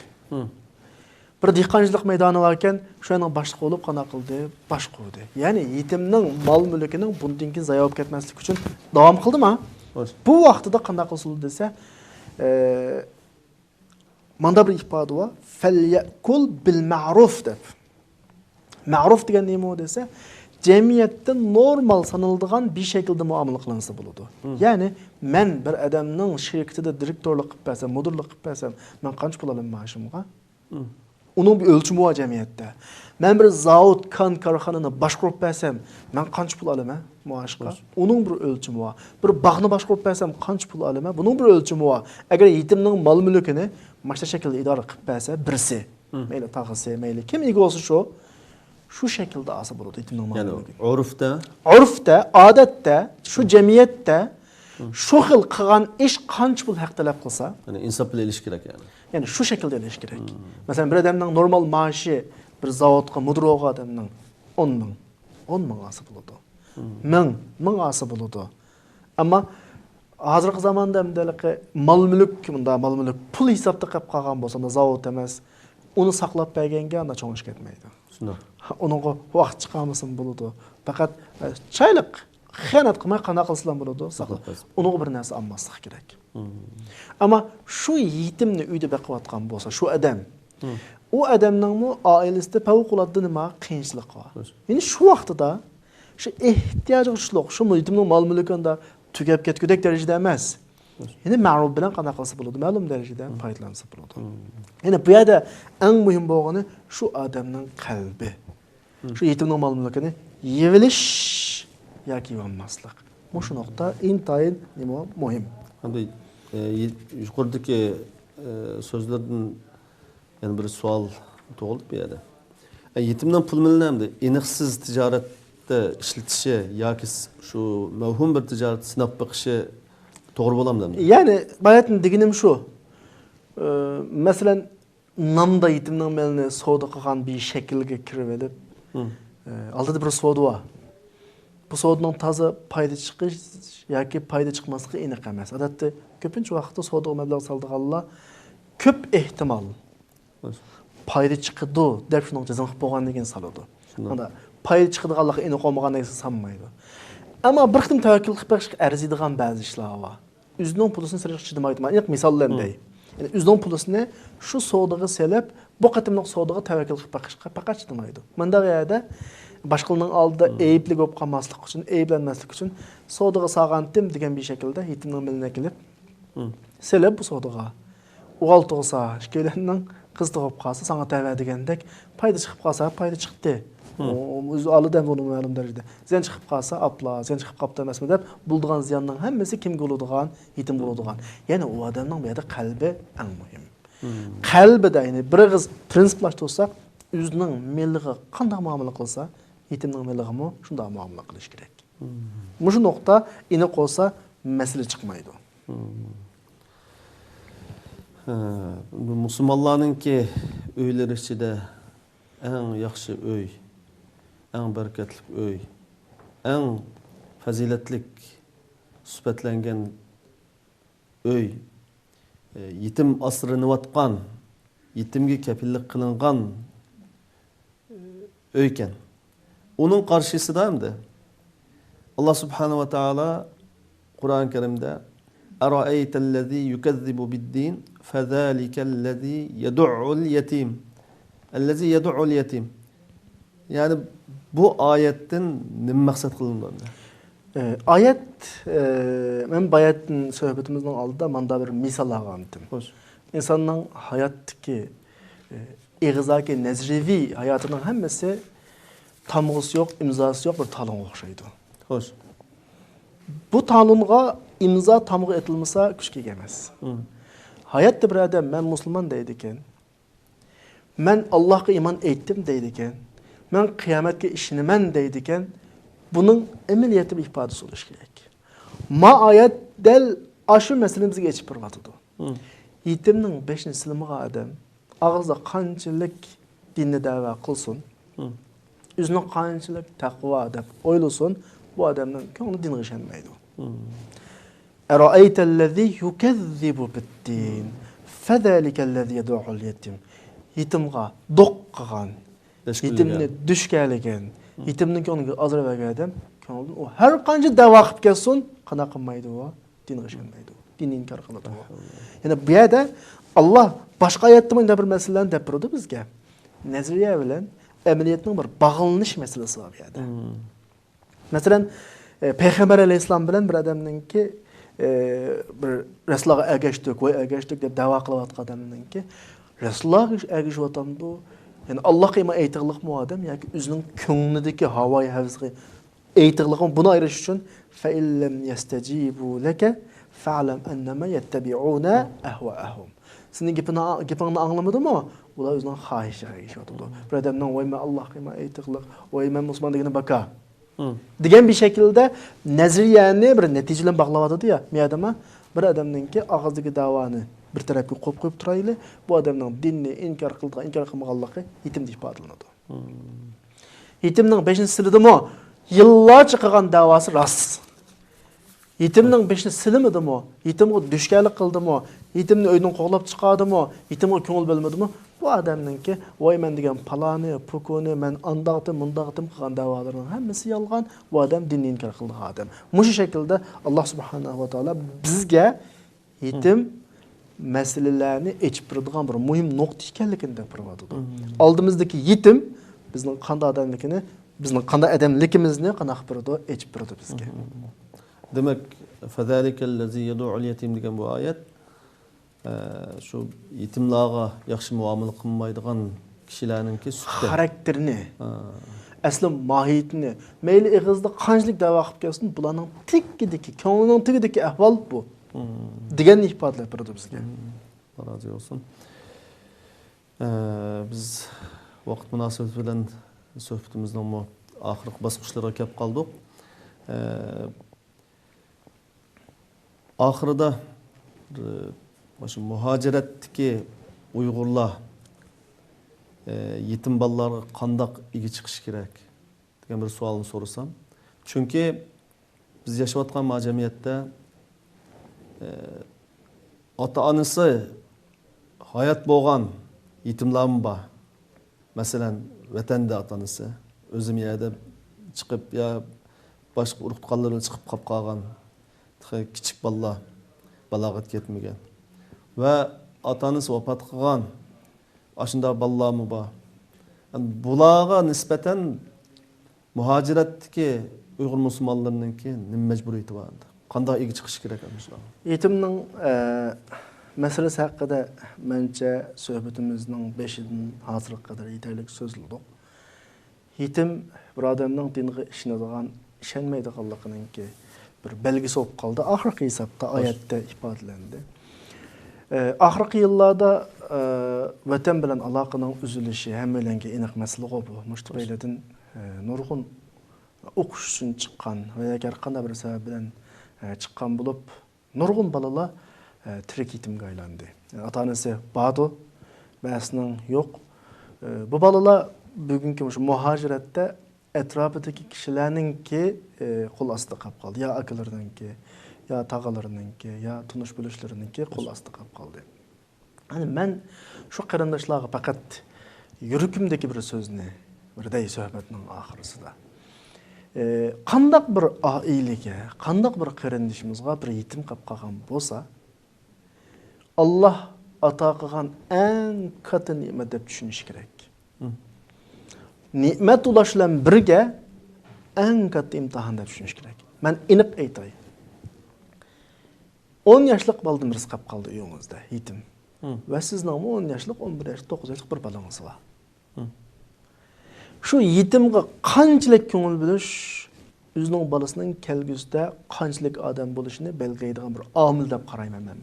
Bir dehqonchilik maydoni varkan, shuni boshliq bo'lib qana qildi, boshqardi. Ya'ni yetimning mol-mulkining bundan keyin zayob ketmaslik uchun davom qildimi? Bu vaqtida qanday qilsa desa, manda bir ifoda va falyakul bil ma'ruf deb. Ma'ruf degan nima desa, jamiyatda normal sanaladigan bir shaklda muomala qilinsa bo'ladi. Ya'ni men bir odamning shirkatida direktorlik qilib bersam, mudirlik qilib bersam, men qancha pul olaman maoshimga? Onun bir ölçümü var cemiyette. Ben bir zavod, korxonani boshqarib bersam, men qancha pul olaman maoshga? Onun bir ölçümü var. Bir bog'ni boshqarib bersam, qancha pul olaman? Bunun bir ölçümü var. Agar yetimning mol-mulkini mana shaklda idora qilib bersa, birisi, mayli tog'asi, mayli kim ega bo'lsa shu shaklda olsa bo'ladi yetimning mol-mulkini. Ya'ni urfda, odatda, shu jamiyatda shu xil qilgan ish qancha pul haq talab qilsa, ya'ni insofli elish kerak yani. Yani şu şekilde eliş gerek. Mesela bir adamın normal maaşı bir zavodga mudir bo'lgan odamning 10 ming ası bo'ladi. 1000 ası bo'ladi. Ammo hozirgi zamonda mendaligi mol-mulk pul hisobda qilib qolgan bo'lsa, zavod emas, uni saqlab berganga unda cho'ng ish ketmaydi. Shunday. Uningga vaqt chiqarmasin bo'ladi. Faqat chayliq xiyonat qilmay qana qilsalar bo'ladi, saqlab. Uningga bir narsa olmaslik kerak. Ama şu yetimni uyda boqayotgan bo'lsa, şu adam, o adamning oilasida favqulodda nima qiyinchilik bor. Ya'ni shu vaqtida shu ehtiyojlilik, shu yetimning mol-mulkida tugab ketgudek darajada emas. Ya'ni ma'ruf bilan qanaqa qilsa bo'ladi, ma'lum darajada foydalansa bo'ladi. Ya'ni bu yerda eng muhim bo'lgani shu odamning qalbi. Shu yetimning mol-mulkini yevilish yoki yonmaslik. Bu nuqta intayin nima muhim. Yuqoridagi so'zlardan yana bir savol tug'ildi bu yerda. Yetimdan pul milinamdi, aniqsiz tijoratda ishlatishi yoki shu mavhum bir tijorat sinab baqishi to'g'ri bo'lamdi? Ya'ni bayatning deganim shu. Masalan, namda yetimning malini savdo qilgan bir shaklga kirib olib, oldida bir savdo bor. Bu savdoning toza foyda chiqish yoki foyda chiqmasligi aniq emas. Odatda ko'pincha vaqtda savdo mablag' soldiganlar ko'p ehtimol foyda chiqadi deb shuni jazm qilib qo'yganligini soladi. Unda foyda chiqadiganligi aniq olmaganligini sanmaydi. Ammo bir qism tavakkul qilib berishga arziydigan ba'zi ishlar bor. O'zining pulisini sirg'ish chidamaydi. Aniq misollarday. Yani özünün pulunu şu savdoga selep bu qatimliq savdoga tavakkul qilib baqishga faqat chidamaydi. Menda yerda boshqalarning oldida ayibli bo'lib qolmaslik uchun, ayblanmaslik uchun savdoga sog'andim degan bir shaklda yetimning miline kelib selep bu savdoga. O'g'il tug'sa, ikkalanning qiz tug'ib qolsa, sana tava degandek foyda chiqib qolsa, foyda chiqdi. O'zi olidan buni ma'lum darajada. Ziyon chiqib qolsa, apla, ziyon chiqib qoldi emasmi deb, buldigan ziyonning hammasi kimga bo'ladigan, yetim bo'ladigan. Ya'ni u odamning bu yerda qalbi eng muhim. Qalbida, ya'ni bir og'iz prinsiplashtirsak, o'zining milliga qanday muomala qilsa, yetimning milligimi shunday muomala qilish kerak. Mushu nuqta ini qo'ysa, masala chiqmaydi. Musulmonlarningki uylar ichida eng yaxshi uy, eng barakatli uy, eng fazilatlik sifatlangan uy, yetim asranayotgan, yetimga kafillik qilingan uy ekan. Uning qarshisida hamda Allah subhanahu wa ta'ala Qur'on Karimda "Ara'aytallazi yukazzibu bid-din fazalikallazi yad'u'ul yatim." Allazi yad'u'ul yatim. Yani bu ayetden ne maksat kılındı? Ayet, ben bayattın sohbetimizden aldıda manda bir misal ağandım. İnsanın hayattaki, eğizaki, nezrevi hayatının hemmesi tamğısı yok, imzası yok bir talon okşaydı. Hoş. Bu talonğa imza tamğı etilmese küçük gelmez. Hayatta bir adam, ben Müslüman deydiken, ben Allah'a iman ettim deydiken, ben kıyametke işinimen deydiken, bunun emeliyeti bir ifadesi oluş gerek. Ma ayet del aşı meselemizi geçip pırvatıdı. Yetimnin 5. sınıfı adam, ağızda kançılık dinle dava kılsın, üzünün kançılık takva adam oylusun, bu adamın könlü din gışanmaydı. Era'aytellezi yukezzibu bid-din, fezâlikellezi yed'u'ul yetim. Yetimga doq qilgan, yetimni düşkəligen, yetimnin könlüge azır vergen, könlüden o her qancha dava qilib kelsin, qana qilmaydi o, din gışanmaydı. Din inkar qiladi o. Yani bu yerda Allah başqa ayetdə mında bir meseləni deb turdu bizga. Nazariya bilan amaliyatning bir bağlanış meselesi var bu yerda. Masalan, Peygamber Aleyhisselam bilan bir adamninki bir Resulullah'a ergeçtik deb dava qilayotgan adamninki Resulullah ergeçyotamdı. Yani Allah'a iman eytiqliq mu adam yoki o'zining ko'nglidagi havoyi havzga eytiqliqni buni ayirish uchun fa illam yastajibu laka fa'lam annama yattabi'una ahwa'ahum. Sening gapingni anglamadimi? Ular o'zining xohishiga ergashyotidu. Bir odamning voy men Allohga iman eytiqliq, voy men musulmon degani baka degan bir şekilde nazariyani bir netice bilan bog'lab ya. Men adama bir adamninki og'izdagi davoni bir tarafga qo'yib turayli, bu adamning dinni inkor qilmaganligi yetim deb ifodalanadi. Yetimning 5-sinfidimi? Yillarcha qilgan davosi rost. Yetimning 5-sinfidimi? Yetimga dushkalik qildimi? Yetimni uydan qo'g'lab chiqadimi? Yetimga ko'ngil bo'lmadimi? Bu adamninki voy men degan palani, pukuni, men andaqtim, mundaqtim qilgan davolarning hammasi yolg'on. Bu adam dinni inkor qilgan odam. Mushu shaklda Alloh subhanahu va taolo bizga yetim meselelerini açıp turadigan bir muhim nokta ekanligini deb turadi. Oldimizdagi yetim bizning qanday odamligini, bizning qanday odamligimizni qanday qilib açıp turadi bizga. Demek fazalikallazi yad'u'ul yatim degan bu ayet şu yetimlarga yaxshi muomala qilmaydigan kishilarningki sutda xarakterini, asli mohiyatini, mayli ig'izda qanchalik da'vo qilib kelsin, bularning tikidagi, ko'nglining tikidagi ahvol bu. Degan ifodalab turadi bizga. Razı olsun. Biz vaqt munosabati bilan suhbatimizning oxirgi bosqichlariga kelib qoldik. Oxirida şu muhaciratdagi Uyg'urlar yetim bolalarga qanday ega chiqish kerak degan bir savolni so'rasam. Chunki biz yashayotgan jamiyatda ota-onasi hayat bo'lgan yetimlarmi bor. Masalan, vatanda ota-onasi o'zim yerda chiqib ya boshqa urug' tuqqanlar chiqib qolgan kichik bolalar balog'atga yetmagan. Ve ата-анасы вафат кылган ашында балалармы бар. Буларга нисбетен muhaciratdagi Uyg'ur musulmonlarininki nima majburiyati bor? Qanday ega chiqish kerak bo'lsa? Yetimning masalasi haqida mencha suhbatimizning 5-dan hozirga qadar yetarli so'zildi. Yetim bir odamning dinga ishonadigan, ishonmaydiganligininki bir belgisi bo'lib qoldi. Oxirgi hisobda oyatda ifodalandi. Oxirgi yillarda vatan bilan aloqaning uzilishi hammalarga aniq masala bu. Mushtabaylardan nurg'un o'qish uchun chiqqan va agar qanday bir sabab bilan chiqqan bo'lib, nurg'un balalar tirik yetimga aylandi. Ota-onasi bordi, ba'sining yo'q. Bu balalar bugungi shu muhojiratda atrofidagi kishilarningki qo'l ostida qolib qoldi. Ya akalarininki, ya tog'alarininki, ya tunish bo'lishlarininki qo'l ostida qolib qoldi. Hani men shu qarindoshlarga faqat yuragimdagi bir so'zni birday suhbatning oxirisida qandaq bir oilaga, qandaq bir qarindishimizga bir yetim qolib qolgan bo'lsa, Alloh ato qilgan eng katta ne'mat deb tushunish kerak. Ne'mat ular bilan birga eng katta imtihon deb tushunish kerak. Men aniq aytay. 10 yoshlik baldim rizq qolib qoldi uyingizda, yetim. Va sizning 10 yoshlik, 11 yoshlik, 9 yoshlik bir balangiz bor. Şu yetimga qanchalik ko'ngil bilish o'zining bolasining kelgusida qanchalik odam bo'lishini belgilaydigan bir omil deb qarayman men.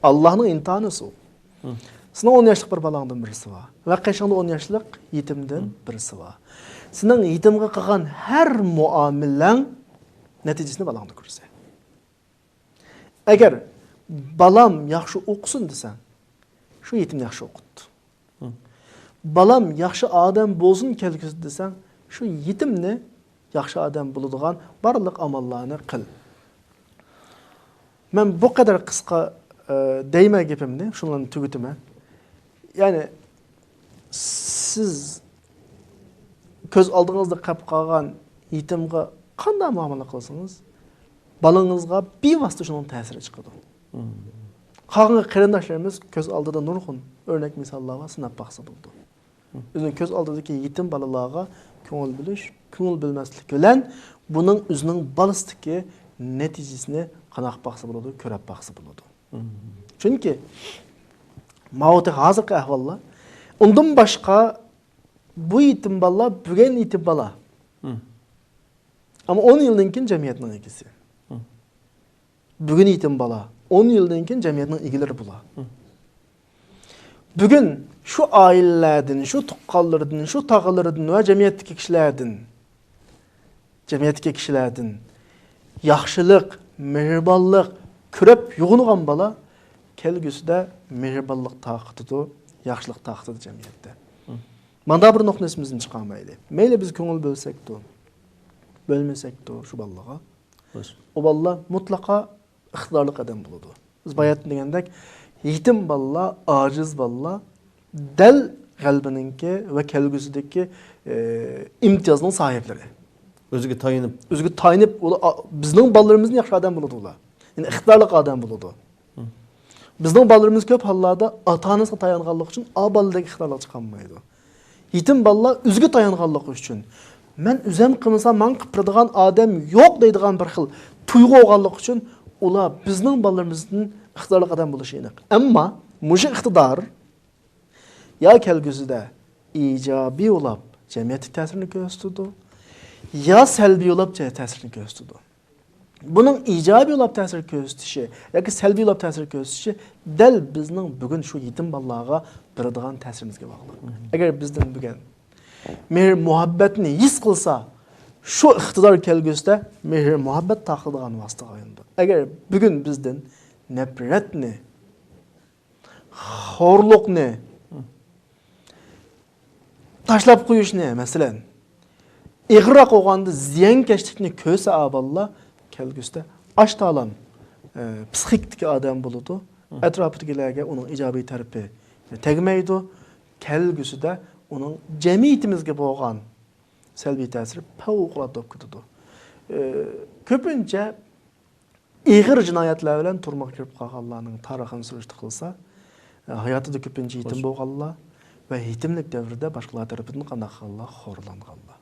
Allohning imtihonisi u. Sizning 10 yoshlik bir balangdan birisi bor va qachonda 10 yoshlik yetimdan birisi bor. Sizning yetimga qilgan har muomalang natijasini balangda ko'rsa. Agar balam yaxshi o'qisin desang, shu yetimni yaxshi o'qitdi. Balam yaxshi odam bo'lsin kelgusi desang, shu yetimni yaxshi odam bo'ladigan barliq amallarni qil. Men bu qadar qisqa deyma gapimni, shunlarni tugutaman. Ya'ni siz ko'z oldingizda qolib qolgan yetimga qanday muomala qilsangiz, balangizga bevosita shuning ta'siri chiqadi. Qolgan qarindoshlarimiz ko'z oldida nurg'un o'rnak misollarga sinab baqsa bo'ldi. O'zining ko'z oldidagi yetim balalarga ko'ngil bilish, ko'ngil bilmaslik bilan buning o'zining balasidagi natijasini qanaq baqsa bo'ladi, ko'rib baqsa bo'ladi. Chunki mavti hozirgi ahvollar undan boshqa bu yetim balalar bugun yetim bala. Ama 10 yıldan keyin jamiyatning egasi. Bugun yetim bala 10 yıldan keyin jamiyatning egalari bo'lar. Bugun şu ailelerden, şu tuqqanlardan, şu tağalardan ve cemiyetdeki kişilerden yaxşılık, mehribanlık körüp yoğunluğun bala kelgüsüde mehribanlık taqıtıdır, yaxşılık taqıtıdır cemiyette. Manda bir noktasımızın çıkamaydı. Meyle biz köngül bölsek de, bölmesek de şu ballağa. O balla mutlaka ıhtidarlık adam buludu. Biz bayatın degendek yetim balla, aciz balla del qalbininki ve kelgüsüdeki imtiyazının sahipleri. Özüge tayinip bizning balalarımızın yaxşı adam buludu ular. Yani ixtidarlık adam buludu. Bizning balalarımız köp hallarda ata-anasına tayanğanlıq üçün a baladagi ixtidarlık çıqanmaydı. Yetim balalar özüge tayanğanlıq üçün men özüm qılsam men qıpırdıgan adam yo'q deydigan bir xil tuyg'u olganlıq üçün ular bizning balalarımızın ixtidarlık adam bulushi aniq. Ammo mushu iqtidor ya kelgüsüde icabi olab cemiyeti təsirini göstərdi, ya səlbi olab təsirini göstərdi. Bunun icabi olab təsir göstərişi, ya ki səlbi olab təsir göstərişi dəl bizning bugün şu yetim balalarga beradigan təsirimizga bog'liq. Agar bizdan bugün mehr muhabbetni his qilsa, şu iqtidor kelgüsüde mehr muhabbet taqiladigan vosita qo'yindi. Agar bugün bizdan nafratni, xo'rliqni tashlab qo'yishni, masalan, ig'roq o'g'anda ziyonkashlikni ko'sa aballar kelgusida ashtalan psixik odam bo'ladi. Atrofidagilarga uning ijobiy tarafi tegmaydi. Kelgusida uning jamiyatimizga bo'lgan salbiy ta'siri favqulodda bo'lib ketadi. Ko'pincha ig'ir jinoyatlar bilan turmoq kirib qolganlarning tarixini surishti qilsa, hayotida ko'pincha yetim bo'lganlar va yetimlik davrida boshqalar tarafidan qanday qilganlar xo'rlanganlar.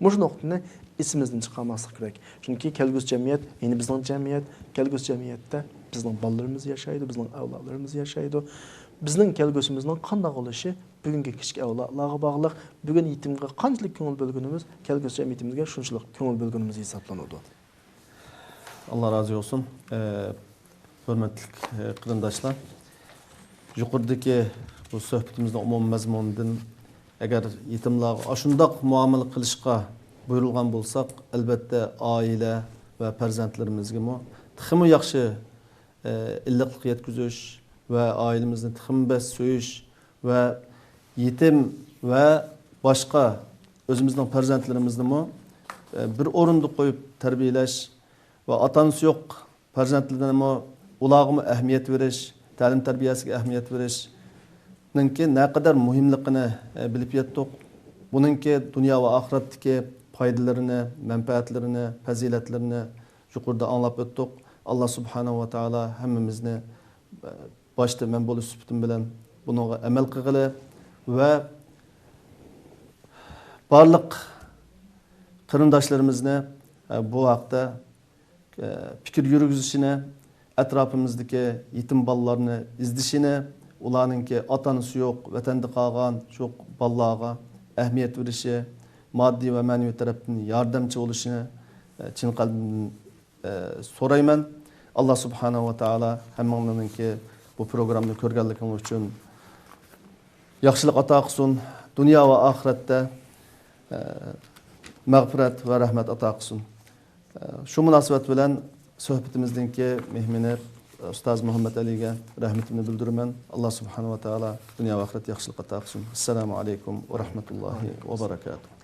Mush nuqtani esimizdan chiqarmaslik kerak. Chunki kelgusi jamiyat, ya'ni bizning jamiyat, kelgusi jamiyatda bizning bolalarimiz yashaydi, bizning avlodlarimiz yashaydi. Bizning kelgusimizning qanday bo'lishi bugungi kichik avlodlarga bog'liq. Bugun yetimga qanchalik ko'ngil bo'lganimiz, kelgusi jamiyatimizga shunchalik ko'ngil bo'lganimiz hisoblanadi. Allah razı olsun. Hürmetli kırındaşlar. Yukarıdaki bu sohbetimizde umum mazmundan eğer yetimler aşundaq muamele kılışqa buyurulgan bolsak, elbette aile ve perzentlerimizge mu tıxımı yaxşı illiqlik yetküzüş ve ailemizin tıxımı bes söyüş ve yetim ve başka özümüzden perzentlerimizde mu bir orunda koyup terbiyeleş ve atanısı yok perzentlerine ulağımı ehmiyet veriş, ta'lim tarbiyasiga ehmiyet veriş ninki ne kadar muhimligini bilip yetdik. Bununki dünya ve ahiretdeki faydalarını, menfaatlerini, faziletlerini yukarıda anlap öttük. Allah subhanahu wa ta'ala hemmimizni başta men boluş sübütüm bilen bunuğa emel kıgılı ve barlık kırındaşlarımızını bu haqda fikir yürgüzüşüne, etrafımızdaki yetim ballarını izdişine, ularınki atanısı yok, vatanda qalğan çok ballarga ehmiyet verişi, maddi ve manevi tarafından yardımcı oluşunu çin qalbimden sorayman. Allah subhanahu wa ta'ala hemmanlarınki bu programda körgenlikin üçün yaxşılık ata qılsın, dünya ve ahirette mağfiret ve rahmet ata qılsın. Şu münasebet bilen sohbetimizdeki mehmini Ustaz Muhammed Ali'ge rahmetini bildirmen. Allah subhanahu wa ta'ala dünya ve ahiret yaxşılık ata qılsın. Esselamu aleyküm ve rahmetullahi ve berekatuhu.